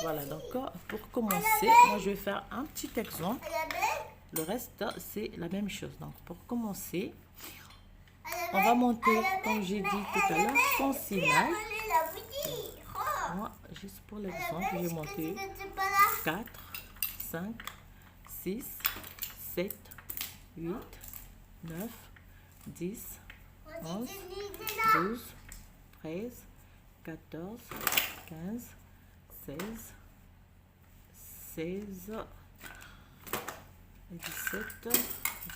Voilà, donc pour commencer, moi je vais faire un petit exemple. Le reste, c'est la même chose. Donc pour commencer, on va monter, comme j'ai dit tout à l'heure, 106 mailles. Moi, juste pour l'exemple, j'ai monté 4, 5, 6, 7, 8, 9, 10, 11, 12, 13, 14, 15, 16, 16, 17,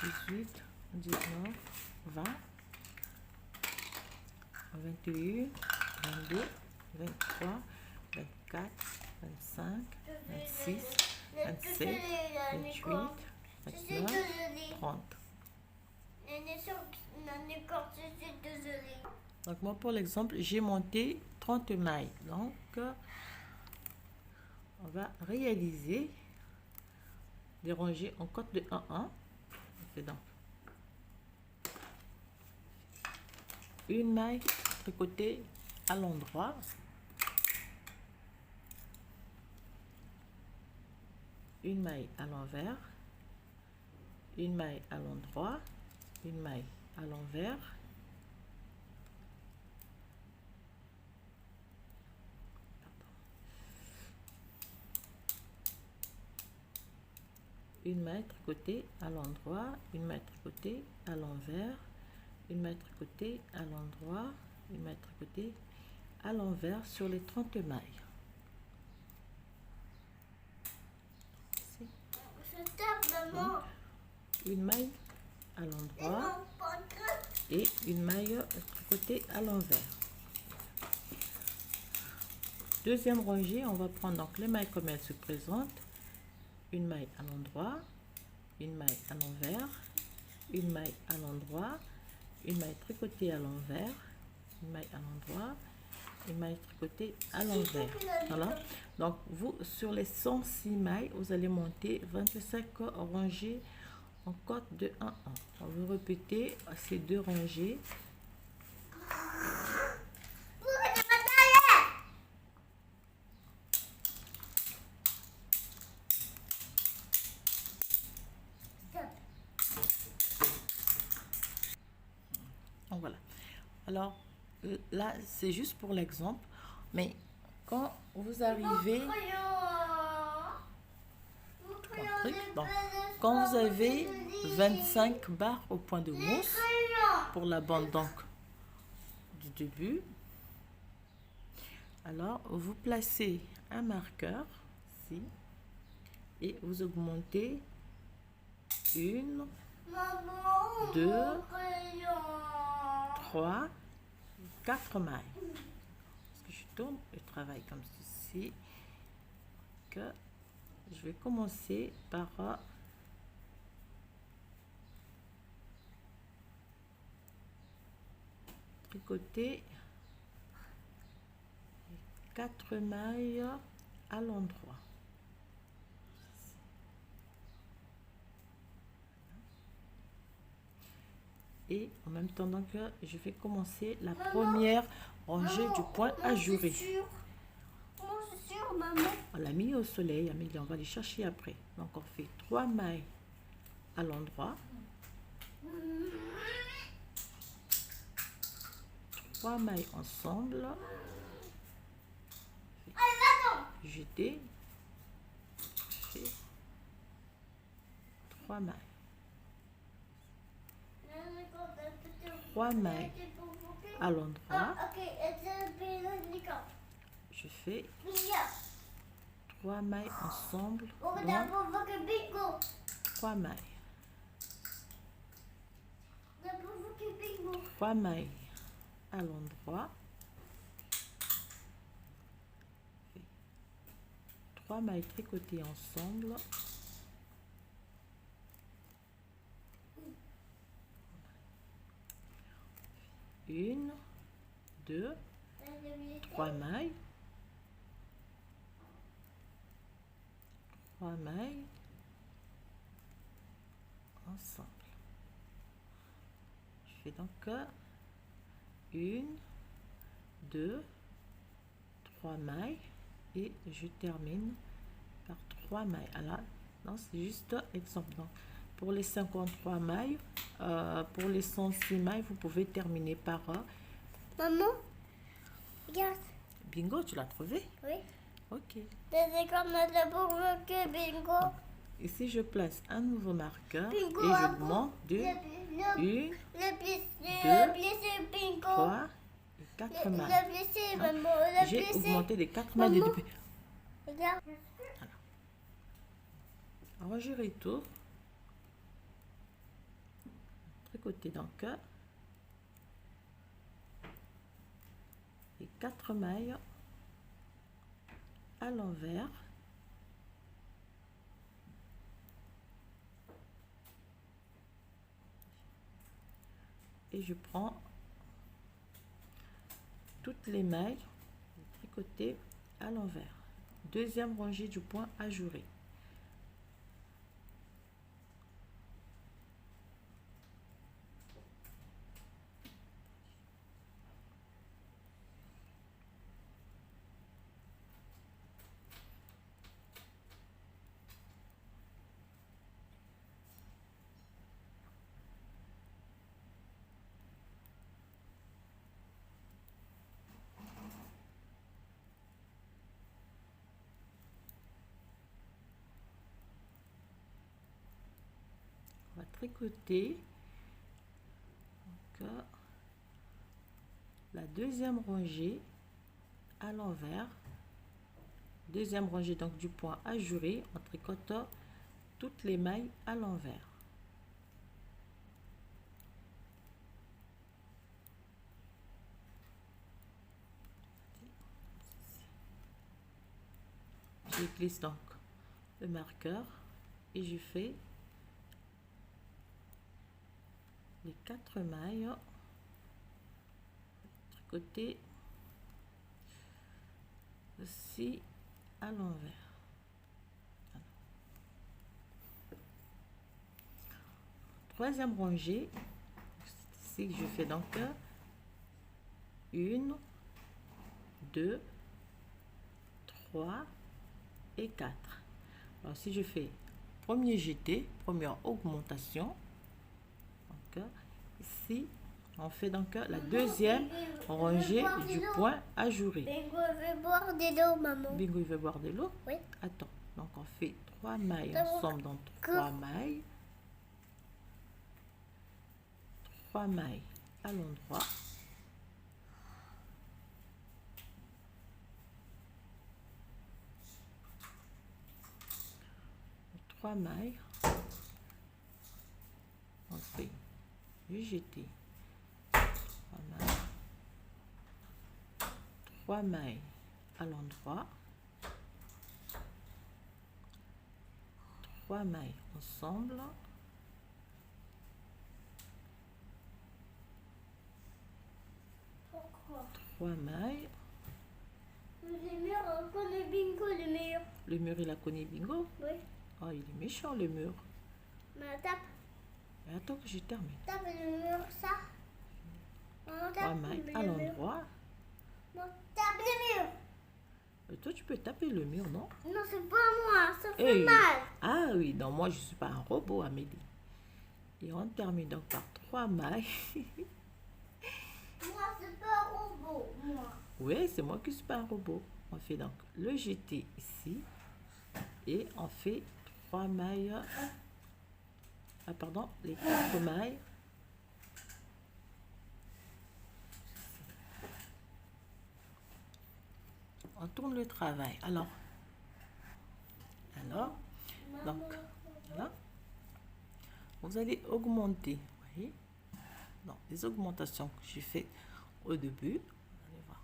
18, 19, 20, 21, 22, 23, 24, 25, 26, 27, 28, 29, 30. Donc moi pour l'exemple, j'ai monté 30 mailles. Donc on va réaliser des rangées en côte de 1 1. On fait donc une maille tricotée à l'endroit, une maille à l'envers, une maille à l'endroit, une maille à l'envers, une maille tricotée à l'endroit, une maille tricotée à l'envers, une maille tricotée à l'endroit, une maille tricotée à l'envers sur les 30 mailles. Donc, une maille à l'endroit et une maille tricotée à l'envers. Deuxième rangée, on va prendre donc les mailles comme elles se présentent. Une maille à l'endroit, une maille à l'envers, une maille à l'endroit, une maille tricotée à l'envers, une maille à l'endroit, une maille tricotée à l'envers. Voilà. Donc vous, sur les 106 mailles, vous allez monter 25 rangées en côte de 1 1. On va répéter ces deux rangées. Donc voilà. Alors là, c'est juste pour l'exemple, mais quand vous arrivez donc, quand vous avez 25 barres au point de mousse pour la bande donc du début, alors vous placez un marqueur ici et vous augmentez 1, 2, 3, 4 mailles. Parce que je tourne le travail comme ceci, que je vais commencer par tricoter 4 mailles à l'endroit. Et en même temps donc je vais commencer la première rangée du point ajouré. On l'a mis au soleil, Amélie, on va les chercher après. Donc on fait 3 mailles à l'endroit, 3 mailles ensemble, jeter, 3 mailles, 3 mailles à l'endroit, je fais 3 mailles ensemble, donc 3 mailles, 3 mailles à l'endroit, 3 mailles tricotées ensemble, une, 2, 3 mailles, 3 mailles ensemble. Je fais donc 1, 2, 3 mailles et je termine par 3 mailles. Alors, non, c'est juste exemple. Donc, pour les 53 mailles, pour les 106 mailles, vous pouvez terminer par... Maman, regarde. Bingo, tu l'as trouvé? Oui. Ok. C'est comme notre bourgeois que bingo. Ici, je place un nouveau marqueur Bingo, et j'augmente de 1, le 3 et 4 mailles. Le blessé, maman, le J'ai blessé. augmenté des 4 mailles de début. Regarde. Rangez retour. Tricoter donc et 4 mailles à l'envers. Et je prends toutes les mailles tricotées à l'envers. Deuxième rangée du point ajouré. On va tricoter donc, la deuxième rangée à l'envers. Deuxième rangée donc du point ajouré, on tricote toutes les mailles à l'envers. Je glisse donc le marqueur et je fais les 4 mailles tricoter aussi à l'envers. Troisième rangée, ici je fais donc 1, 2, 3 et 4. Alors si je fais premier jeté, première augmentation, donc ici on fait donc la deuxième rangée du point ajouré. Bingo veut boire de l'eau, maman. Bingo il veut boire de l'eau? Oui. Attends, donc on fait 3 mailles ensemble dans 3 mailles. 3 mailles à l'endroit. Trois mailles. On fait le jeté. 3 mailles à l'endroit. 3 mailles ensemble. Pourquoi? 3 mailles. Le mur, on connaît bingo, le mur. Le mur, il a connu Bingo? Oui. Oh, il est méchant, le mur. Mais tape. Et attends que je termine. Tape le mur, ça. On 3 tape mailles le à mur. l'endroit. On tape le mur. Toi, tu peux taper le mur, non? Non, c'est pas moi, ça fait Hey. mal. Ah oui, non, moi, je ne suis pas un robot, Amélie. Et on termine donc par 3 mailles. Moi, c'est pas un robot, moi. Oui, c'est moi qui suis pas un robot. On fait donc le jeté ici. Et on fait 3 mailles. Ah, pardon, les 4 mailles. On tourne le travail. Alors, donc, voilà. Vous allez augmenter. Vous voyez? Non, les augmentations que j'ai fait au début. Vous allez voir.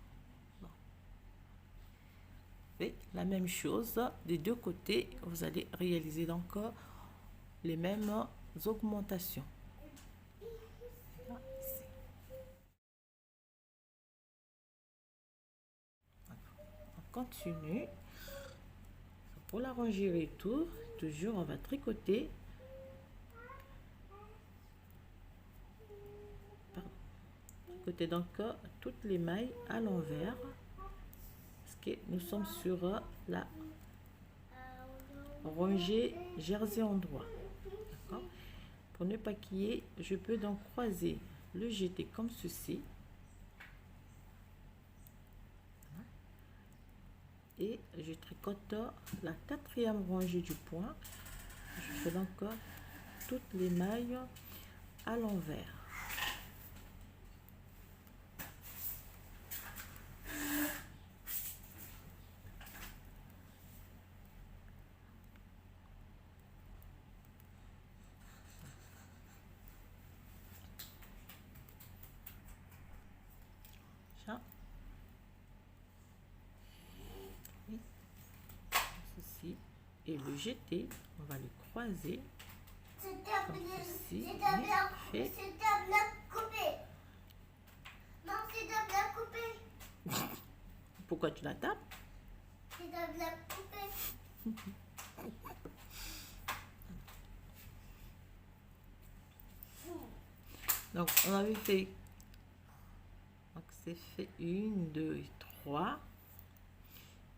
Bon. Et la même chose des deux côtés. Vous allez réaliser donc les mêmes augmentations. Là, ici. On continue. Pour la rangée retour, toujours on va tricoter. Tricoter donc toutes les mailles à l'envers. Ce Ok, nous sommes sur la rangée jersey en droit. D'accord. Pour ne pas qu'il y ait, je peux donc croiser le jeté comme ceci. Et je tricote la 4e rangée du point. Je fais donc toutes les mailles à l'envers. Ça. Ceci. Et le jeté, on va le croiser. C'est ta bien coupé. Non, c'est ta bien coupé. Pourquoi tu la tapes? C'est ta bien coupé. Donc, on avait fait, donc c'est fait 1, 2, 3.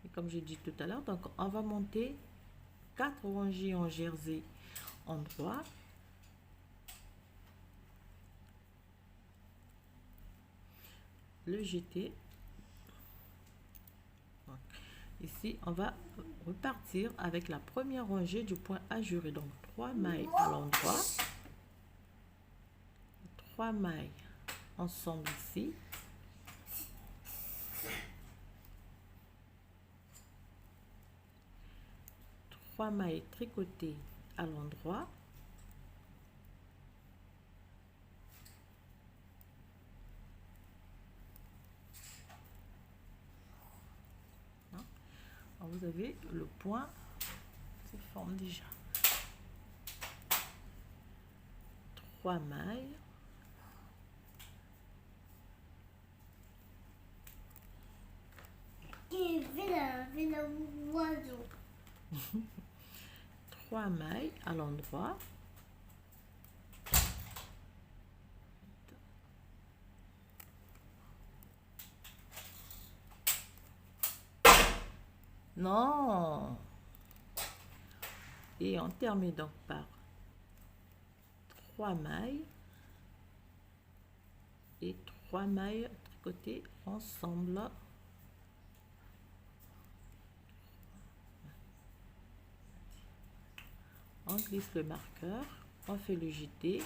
Et comme j'ai dit tout à l'heure, donc on va monter 4 rangées en jersey en droit. Le jeté. Ici, on va repartir avec la première rangée du point ajouré. Donc, 3 mailles à l'endroit. 3 mailles ensemble ici. Trois mailles tricotées à l'endroit. Vous avez le point se forme déjà. 3 mailles. Et viens oiseau. 3 mailles à l'endroit. Non. Et on termine donc par 3 mailles et 3 mailles tricotées ensemble. On glisse le marqueur, on fait le jeté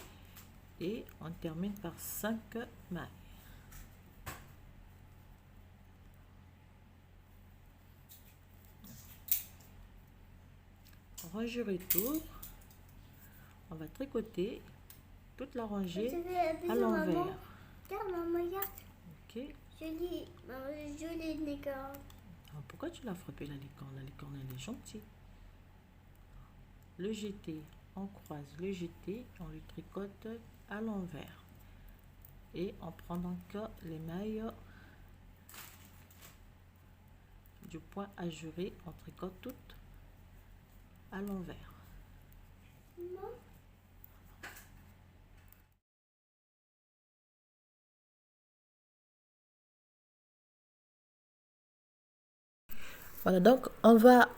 et on termine par 5 mailles. Rangée retour, on va tricoter toute la rangée à l'envers. Regarde, maman, regarde. Ok. Jolie licorne. Pourquoi tu l'as frappé la licorne? La licorne, elle est gentille. Le jeté, on croise le jeté, on le tricote à l'envers. Et on prend donc les mailles du point ajouré, on tricote toutes à l'envers. Voilà, donc on va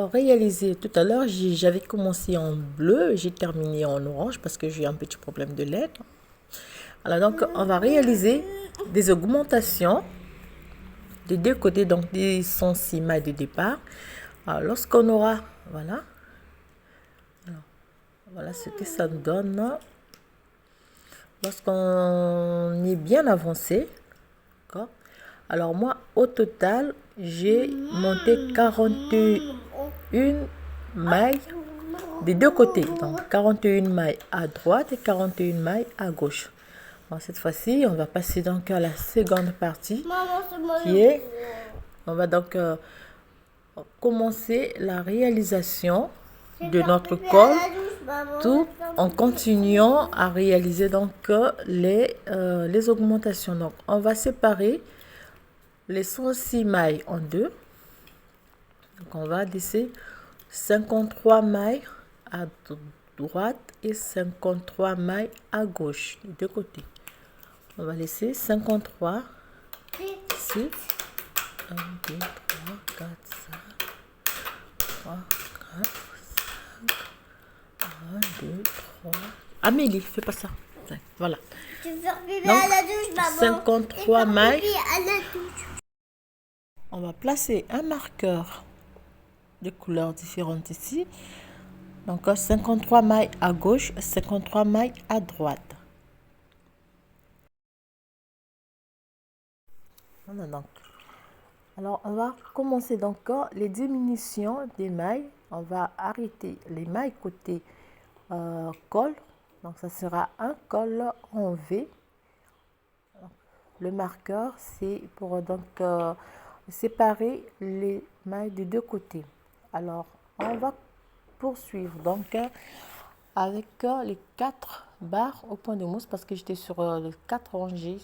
réaliser. Tout à l'heure, j'avais commencé en bleu, j'ai terminé en orange parce que j'ai un petit problème de lettres. Alors donc, on va réaliser des augmentations des deux côtés, donc des 106 mailles de départ. Alors, lorsqu'on aura, voilà, alors, voilà ce que ça donne. Lorsqu'on est bien avancé, d'accord. Alors moi, au total, j'ai monté 41 mailles des deux côtés. Donc 41 mailles à droite et 41 mailles à gauche. Bon, cette fois-ci, on va passer donc à la seconde partie qui est, on va donc commencer la réalisation de notre col, tout en continuant à réaliser donc les augmentations. Donc on va séparer les 106 mailles en deux. Donc on va laisser 53 mailles à droite et 53 mailles à gauche, des deux côtés. On va laisser 53 ici. 1, 2, 3, 4, 5, 3, 4, 5, 1, 2, 3. Amélie, fais pas ça. Voilà. Je vais faire pipi Donc, à la douche, maman. 53 mailles. Pipi à la douche. On va placer un marqueur de couleurs différentes ici. Donc 53 mailles à gauche, 53 mailles à droite. Voilà donc. Alors on va commencer donc les diminutions des mailles. On va arrêter les mailles côté col. Donc ça sera un col en V. Le marqueur c'est pour donc séparer les mailles des deux côtés. Alors on va poursuivre donc avec les 4 barres au point de mousse parce que j'étais sur les 4 rangées.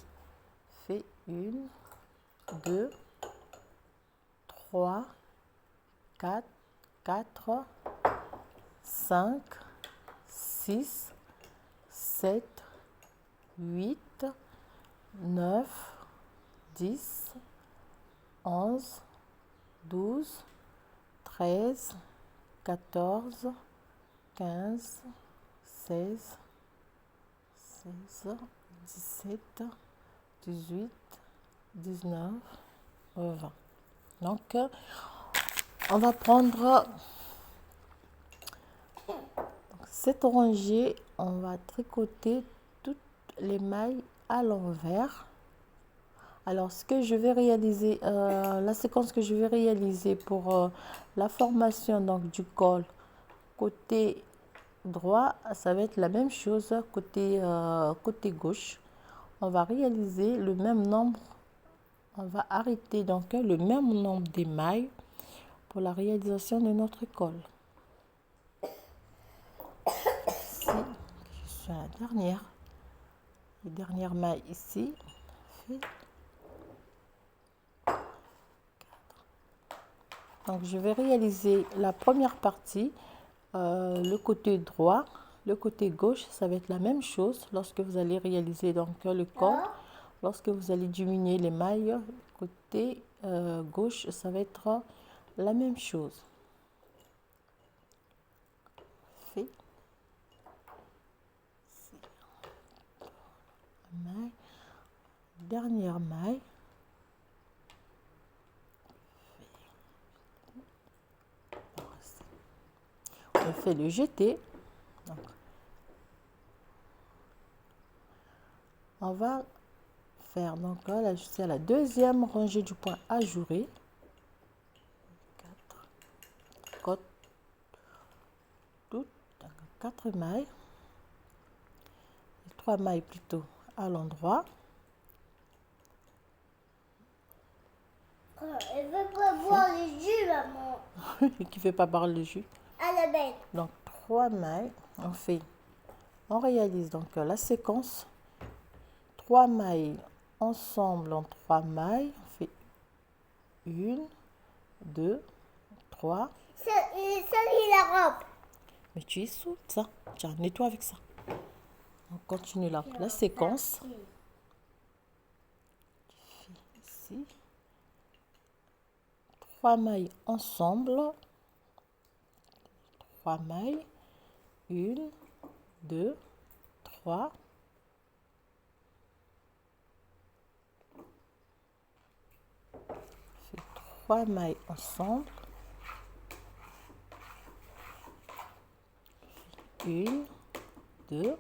Fait 1, 2, 3, 4, 4, 5, 6, 7, 8, 9, 10, 11, 12, 13, 14, 15, 16, 17, 18, 19, 20. Donc, on va prendre cette rangée, on va tricoter toutes les mailles à l'envers. Alors, ce que je vais réaliser, la séquence que je vais réaliser pour la formation donc du col côté droit, ça va être la même chose côté gauche. On va réaliser le même nombre, on va arrêter donc le même nombre de mailles pour la réalisation de notre col. Ici, je suis à la dernière maille ici. Donc je vais réaliser la première partie, le côté droit, le côté gauche, ça va être la même chose lorsque vous allez réaliser donc le col. Lorsque vous allez diminuer les mailles, côté gauche, ça va être la même chose. Fait. Maille. Dernière maille. On fait le jeté. Donc, on va faire donc là jusqu'à la deuxième rangée du point ajouré. 4 mailles, 3 mailles plutôt à l'endroit. Elle veut pas boire le jus, maman. Qui fait pas boire le jus. À la bête. Donc 3 mailles, on réalise donc la séquence 3 mailles ensemble en 3 mailles, on fait 1, 2, 3. Ça lit la robe. Mais tu es sous ça, tiens, nettoie avec ça. On continue la séquence. Ici 3 mailles ensemble, 3 mailles, 1, 2, 3. Fait 3 mailles ensemble, 1, 2,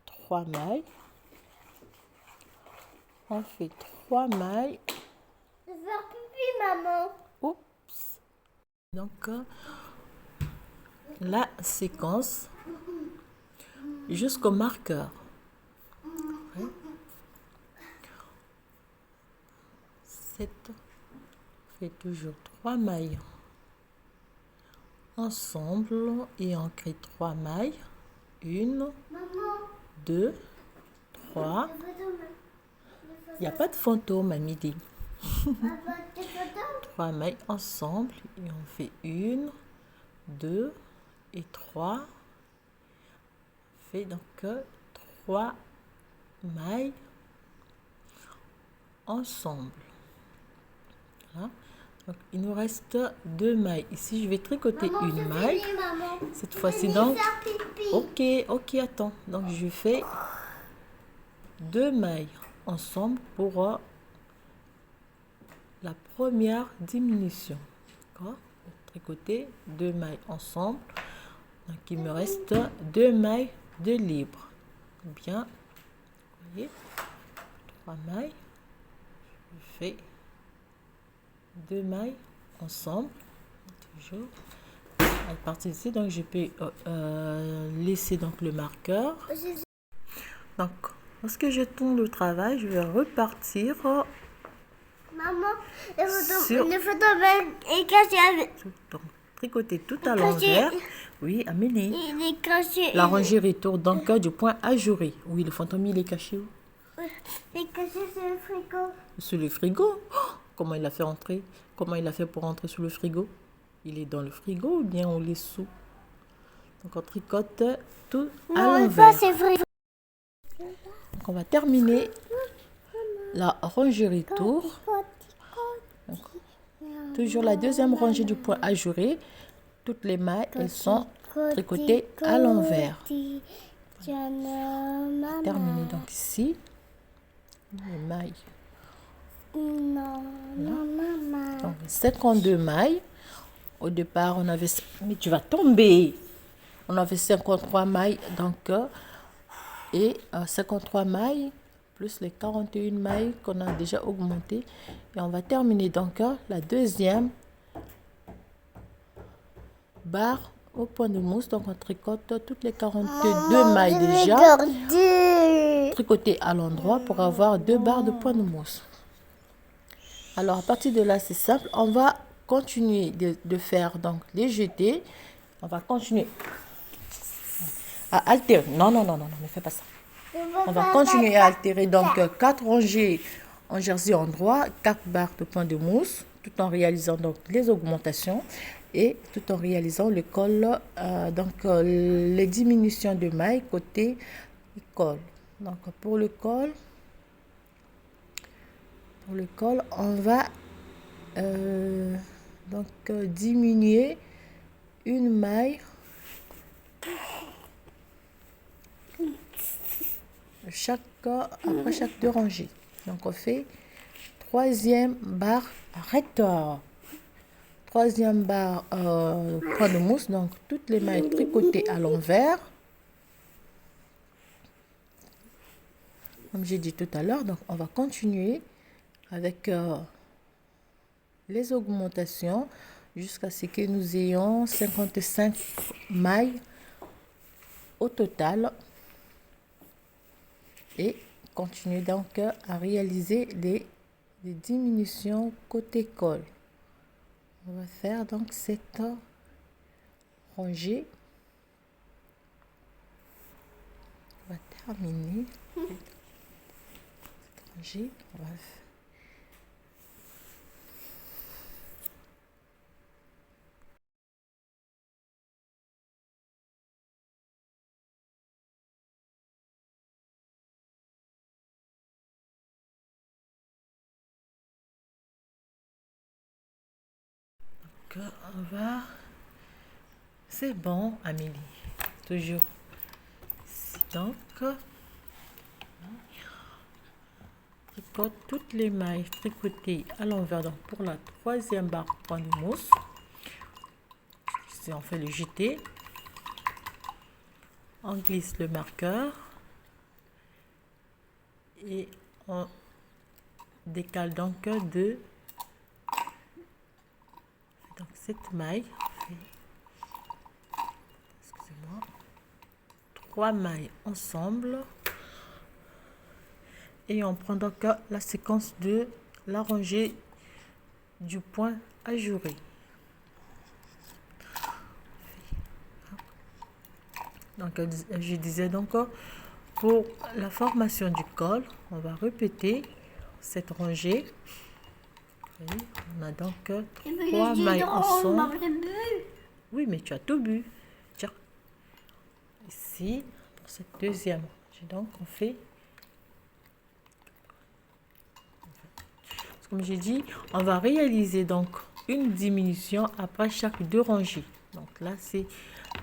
3 mailles. On fait 3 mailles. Je vais faire pipi, maman. Oups. Donc la séquence jusqu'au marqueur. 7 fait toujours 3 mailles ensemble et on crée 3 mailles. 1, 2, 3. Il n'y a pas de fantôme à midi. 3 mailles ensemble et on fait 1, 2 et 3. On fait donc 3 mailles ensemble. Voilà. Donc, il nous reste 2 mailles. Ici, je vais tricoter Maman, une c'est maille. fini, maman. Cette fois-ci, Je vais donc, faire pipi. ok, attends. Donc, je fais 2 mailles ensemble pour la première diminution. D'accord? Tricoter 2 mailles ensemble. Donc, il me reste 2 mailles de libre. Bien. Vous voyez? 3 mailles. Je fais 2 mailles ensemble. Toujours. À partir d'ici, donc je peux laisser donc le marqueur. Donc, lorsque je tourne le travail, je vais repartir. Maman, le photo est caché avec. Donc, tricoter tout à l'envers. Oui, Amélie. Il est caché. La rangée retourne donc du point ajouré. Oui, le fantôme, il est caché où? Il est caché sur le frigo. Sur le frigo? Oh, comment il a fait entrer? Comment il a fait pour entrer sur le frigo? Il est dans le frigo ou bien on les sous? Donc on tricote tout à l'envers. Ça c'est frigo. Donc on va terminer la rangée retour. Donc, toujours la deuxième rangée du point ajouré. Toutes les mailles, elles sont tricotées à l'envers. Terminé donc ici. Les mailles. Non, maman. Donc 52 mailles. Au départ, on avait... Mais tu vas tomber! On avait 53 mailles, donc... Et 53 mailles, plus les 41 mailles qu'on a déjà augmentées. Et on va terminer donc la deuxième barre au point de mousse. Donc on tricote toutes les 42 mailles déjà. Tricotées à l'endroit pour avoir 2 barres de point de mousse. Alors à partir de là, c'est simple. On va continuer de faire donc les jetés. On va continuer à altérer. Non, ne fais pas ça. On va continuer à altérer donc 4 rangées en jersey en droit, 4 barres de point de mousse, tout en réalisant donc les augmentations et tout en réalisant le col, les diminutions de mailles côté col. Donc pour le col, on va diminuer une maille après chaque 2 rangées. Donc on fait troisième barre recto, troisième barre point de mousse, donc toutes les mailles tricotées à l'envers comme j'ai dit tout à l'heure. Donc on va continuer avec les augmentations jusqu'à ce que nous ayons 55 mailles au total et continuer donc à réaliser les diminutions côté col. On va faire donc cette rangée. On va terminer cette rangée. On va on va... C'est bon, Amélie. Toujours. Donc, tricote toutes les mailles tricotées à l'envers. Donc, pour la troisième barre point de mousse, on fait le jeté. On glisse le marqueur et on décale donc de cette maille. Excusez-moi. 3 mailles ensemble et on prend donc la séquence de la rangée du point ajouré. Donc je disais donc pour la formation du col, on va répéter cette rangée. Oui, on a donc 3 mailles ensemble. Oui, mais tu as tout bu. Tiens, ici pour cette deuxième rangée, donc on fait, comme j'ai dit, on va réaliser donc une diminution après chaque 2 rangées. Donc là, c'est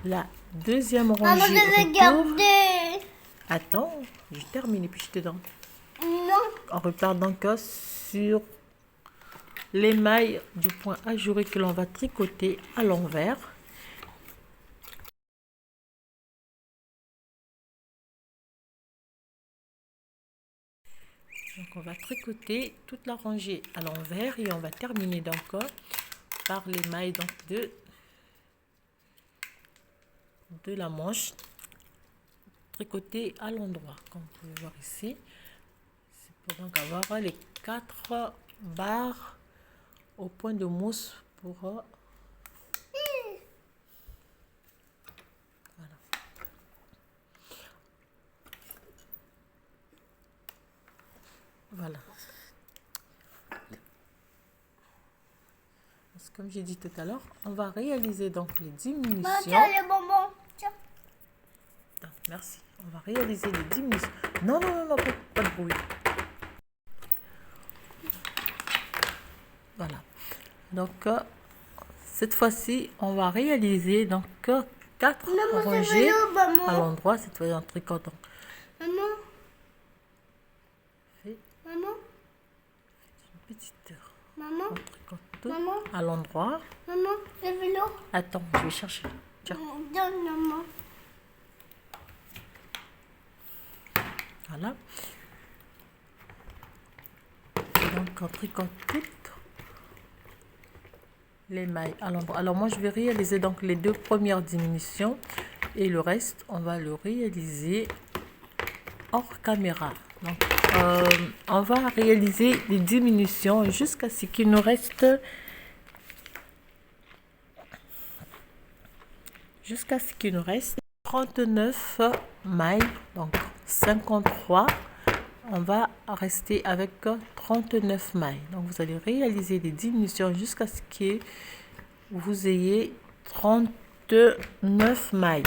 la deuxième rangée. Maman, je vais retour. garder. Attends, je termine et puis je te donne. Non. On repart donc sur les mailles du point ajouré que l'on va tricoter à l'envers. Donc on va tricoter toute la rangée à l'envers et on va terminer donc par les mailles donc de la manche tricotée à l'endroit, comme vous pouvez voir ici. C'est pour donc avoir les 4 barres au point de mousse pour voilà. Voilà. Comme j'ai dit tout à l'heure, on va réaliser donc les diminutions. Tiens, les bonbons. Tiens. Merci. On va réaliser les diminutions. Non, non, non, non, pas de bruit. Voilà. Donc, cette fois-ci, on va réaliser donc 4 rangées à l'endroit. Cette fois, en tricotant. Maman. Fais Maman. une petite heure. Maman. On tricote tout Maman. à l'endroit. Maman, le vélo. Attends, je vais chercher. Tiens. Donne, maman. Voilà. Donc, on tricote toutes les mailles à l'endroit. Alors, moi, je vais réaliser donc les 2 premières diminutions et le reste, on va le réaliser hors caméra. Donc, on va réaliser les diminutions jusqu'à ce qu'il nous reste 39 mailles, donc 53. On va rester avec 39 mailles. Donc, vous allez réaliser les diminutions jusqu'à ce que vous ayez 39 mailles.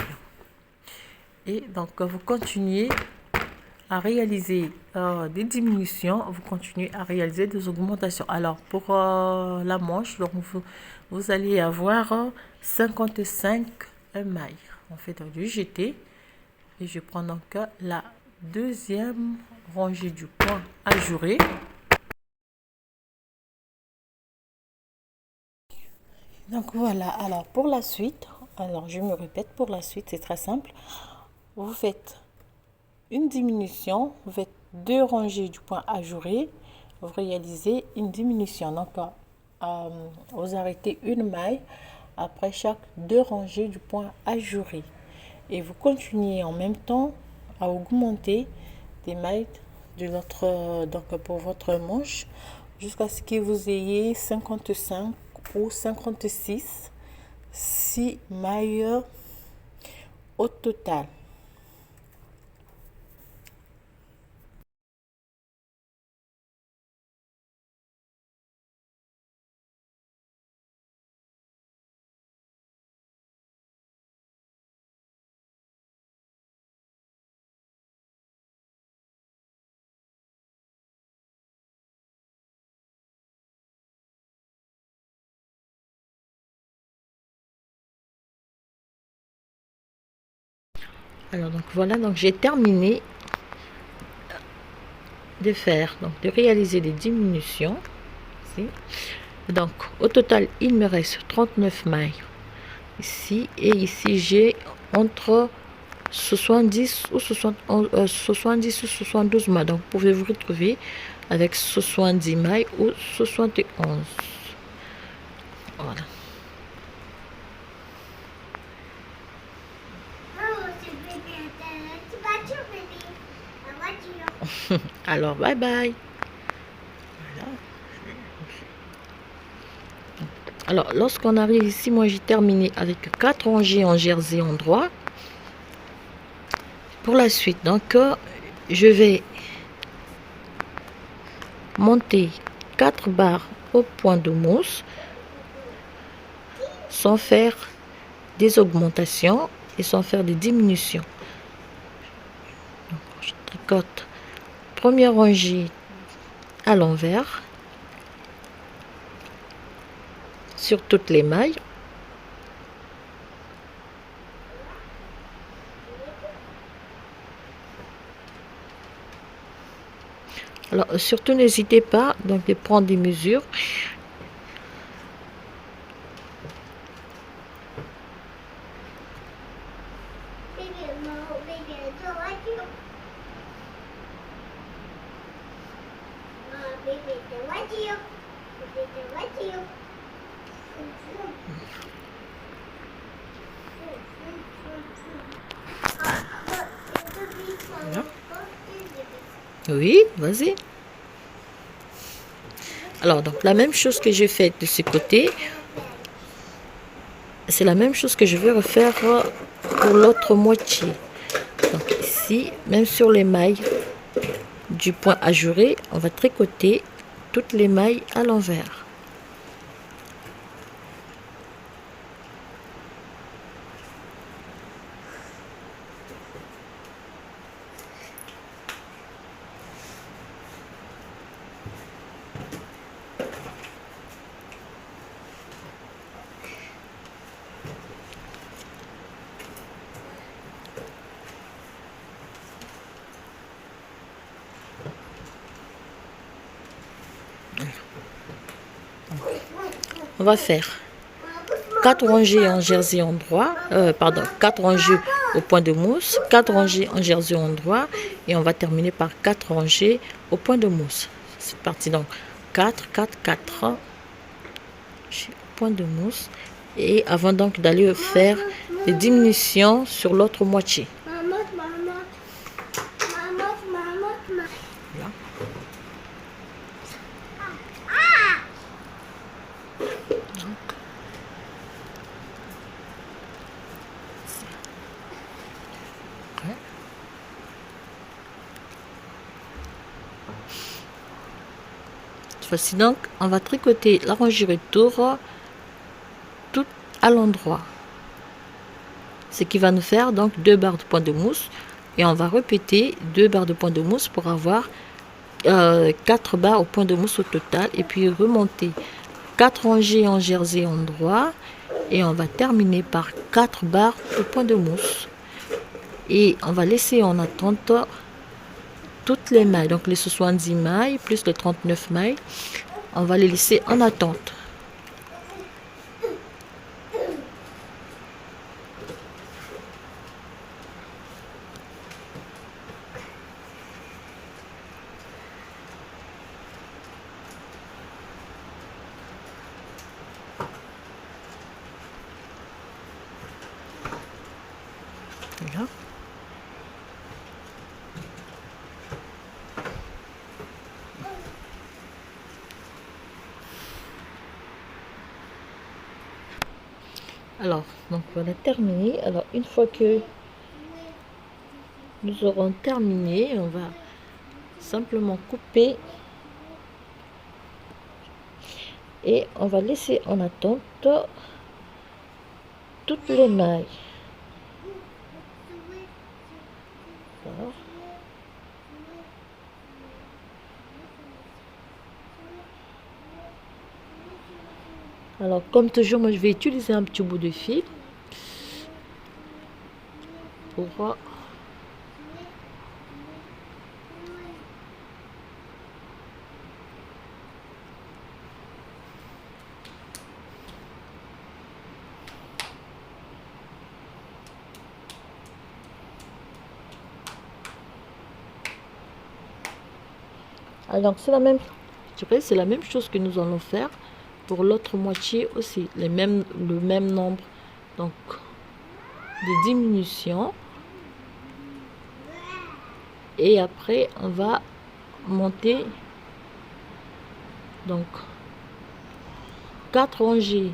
Et donc, vous continuez à réaliser des diminutions, vous continuez à réaliser des augmentations. Alors, pour la manche, donc vous allez avoir 55 mailles. On fait donc du jeté et je prends donc la deuxième rangée du point ajouré. Donc voilà, alors pour la suite, alors je me répète, pour la suite c'est très simple. Vous faites une diminution, vous faites 2 rangées du point ajouré, vous réalisez une diminution. Donc vous arrêtez une maille après chaque 2 rangées du point ajouré et vous continuez en même temps à augmenter des mailles de l'autre, donc pour votre manche jusqu'à ce que vous ayez 55 ou 56 6 mailles au total. Alors donc voilà, donc j'ai terminé de faire, donc de réaliser les diminutions ici. Donc au total il me reste 39 mailles ici et ici j'ai entre 70 ou 70 ou 72 mailles. Donc vous pouvez vous retrouver avec 70 mailles ou 71. Voilà. Alors, bye bye. Voilà. Alors, lorsqu'on arrive ici, moi j'ai terminé avec 4 rangées en jersey en droit. Pour la suite, donc, je vais monter 4 barres au point de mousse sans faire des augmentations et sans faire des diminutions. Donc, je tricote première rangée à l'envers, sur toutes les mailles. Alors surtout n'hésitez pas donc de prendre des mesures. Oui, vas-y. Alors, donc, la même chose que j'ai faite de ce côté, c'est la même chose que je vais refaire pour l'autre moitié. Donc, ici, même sur les mailles du point ajouré, on va tricoter toutes les mailles à l'envers. On va faire 4 rangées en jersey endroit, 4 rangées au point de mousse, 4 rangées en jersey endroit et on va terminer par 4 rangées au point de mousse. C'est parti, donc 4, 4, 4 au point de mousse. Et avant donc d'aller faire des diminutions sur l'autre moitié. Là. Voici donc, on va tricoter la rangée retour tout à l'endroit. Ce qui va nous faire donc 2 barres de point de mousse. Et on va répéter 2 barres de point de mousse pour avoir 4 barres au point de mousse au total. Et puis remonter 4 rangées en jersey endroit. Et on va terminer par 4 barres au point de mousse. Et on va laisser en attente toutes les mailles, donc les 70 mailles plus les 39 mailles, on va les laisser en attente. Voilà. Alors, donc voilà terminé. Alors, une fois que nous aurons terminé, on va simplement couper et on va laisser en attente toutes les mailles. Alors, alors, comme toujours, moi je vais utiliser un petit bout de fil pour alors c'est la même, c'est la même chose que nous allons faire pour l'autre moitié aussi, le même nombre donc de diminution. Et après on va monter donc 4 rangées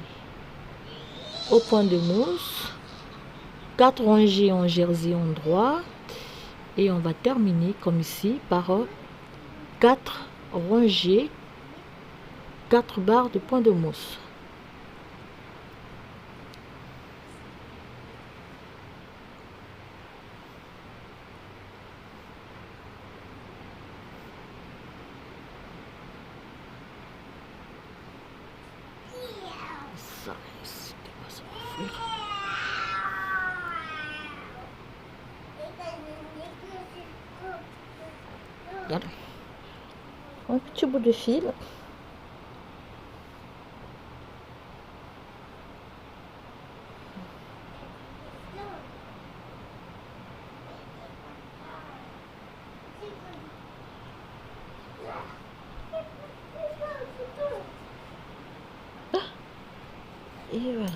au point de mousse, 4 rangées en jersey endroit et on va terminer comme ici par 4 rangées, 4 barres de point de mousse. Regarde. Un petit bout de fil. Et voilà.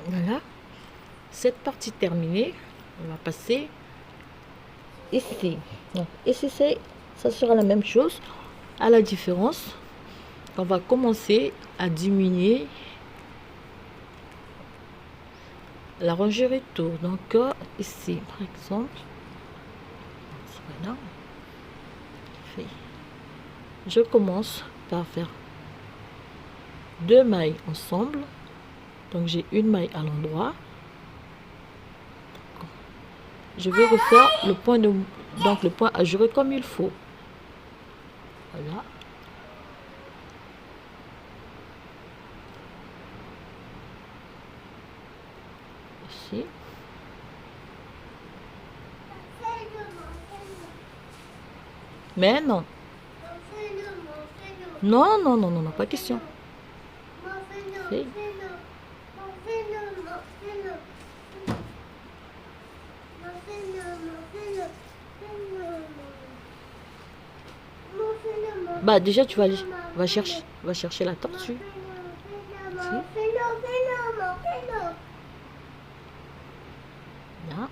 Voilà. Cette partie terminée, on va passer ici. Donc, ici, ça sera la même chose. À la différence, on va commencer à diminuer la rangée retour. Donc, ici, par exemple, voilà. Je commence par faire 2 mailles ensemble. Donc j'ai une maille à l'endroit. Je vais refaire le point le point ajouré comme il faut. Voilà. Ici. Mais non. Non, non, non, non, non, pas question. Fais. Bah déjà tu vas aller, va chercher la tortue. Là.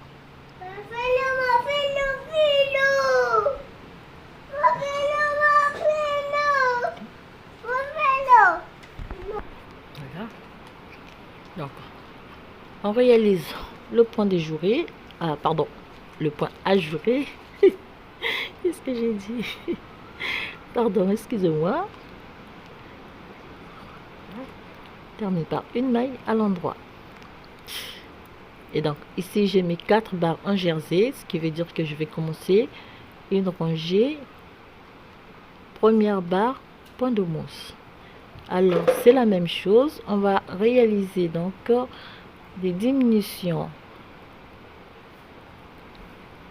Voilà. Donc on réalise le point déjouré. Ah pardon, le point ajouré. Qu'est-ce que j'ai dit? Pardon, excusez-moi. Termine par une maille à l'endroit. Et donc ici j'ai mes 4 barres en jersey, ce qui veut dire que je vais commencer une rangée, première barre, point de mousse. Alors c'est la même chose, on va réaliser donc des diminutions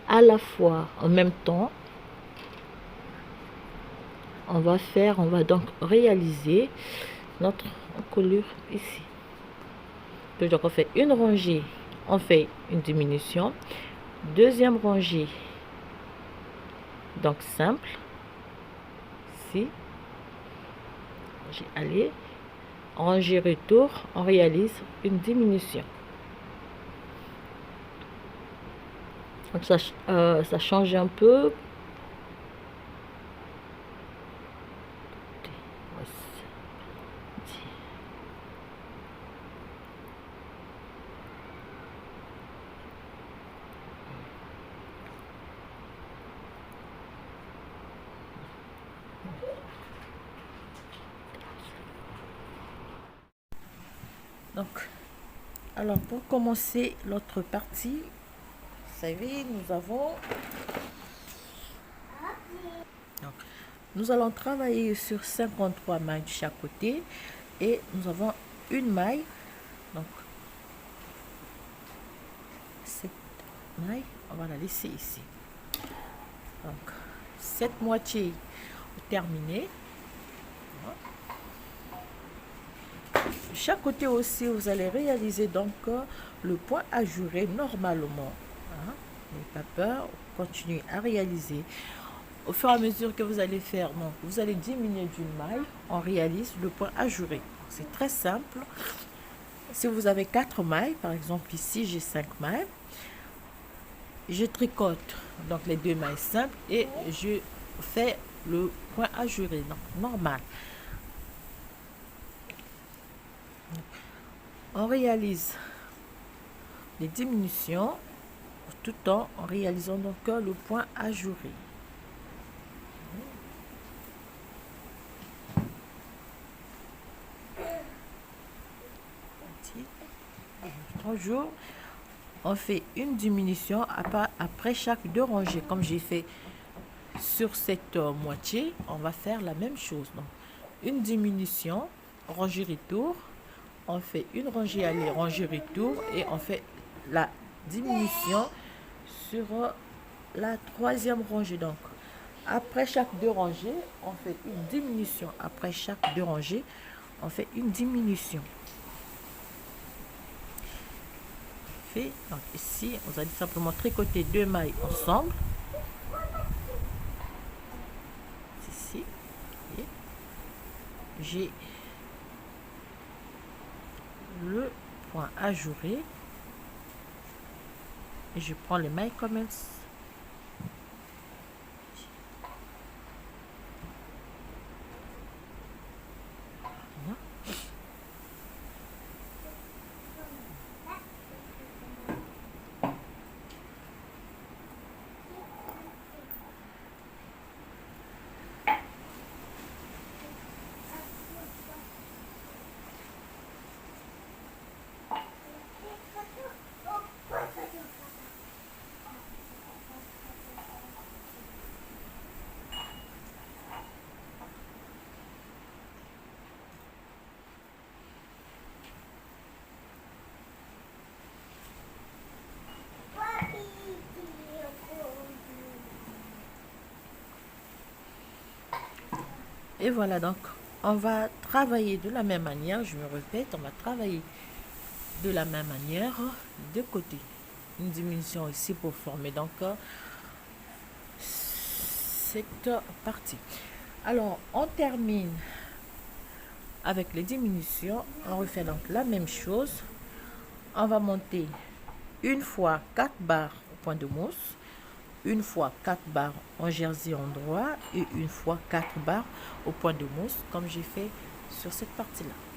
à la fois en même temps. On va donc réaliser notre encolure ici. Donc on fait une rangée, on fait une diminution, deuxième rangée, donc simple, ici, j'ai allé, rangée retour, on réalise une diminution. Donc ça change un peu. Donc, alors pour commencer l'autre partie, vous savez, nous allons travailler sur 53 mailles de chaque côté et nous avons une maille. Donc, cette maille, on va la laisser ici. Donc, cette moitié terminée. De chaque côté aussi, vous allez réaliser donc le point ajouré normalement. N'ayez pas peur, continuez à réaliser. Au fur et à mesure que vous allez faire, donc vous allez diminuer d'une maille, on réalise le point ajouré. C'est très simple. Si vous avez 4 mailles, par exemple ici j'ai 5 mailles, je tricote donc les 2 mailles simples et je fais le point ajouré, donc normal. On réalise les diminutions tout en réalisant donc le point ajouré. Toujours, on fait une diminution après chaque 2 rangées. Comme j'ai fait sur cette moitié, on va faire la même chose. Donc, une diminution, rangée retour, on fait une rangée aller, rangée retour et on fait la diminution sur la troisième rangée. Donc après chaque deux rangées, on fait une diminution. Après chaque deux rangées, on fait une diminution. Donc ici, on va simplement tricoter deux mailles ensemble. Ici, j'ai le point ajouré et je prends les mailles comme elles. Et voilà, donc on va travailler de la même manière, je me répète, on va travailler de la même manière de côté. Une diminution ici pour former donc cette partie. Alors on termine avec les diminutions, on refait donc la même chose. On va monter une fois 4 barres au point de mousse, une fois 4 barres en jersey endroit et une fois 4 barres au point de mousse comme j'ai fait sur cette partie là.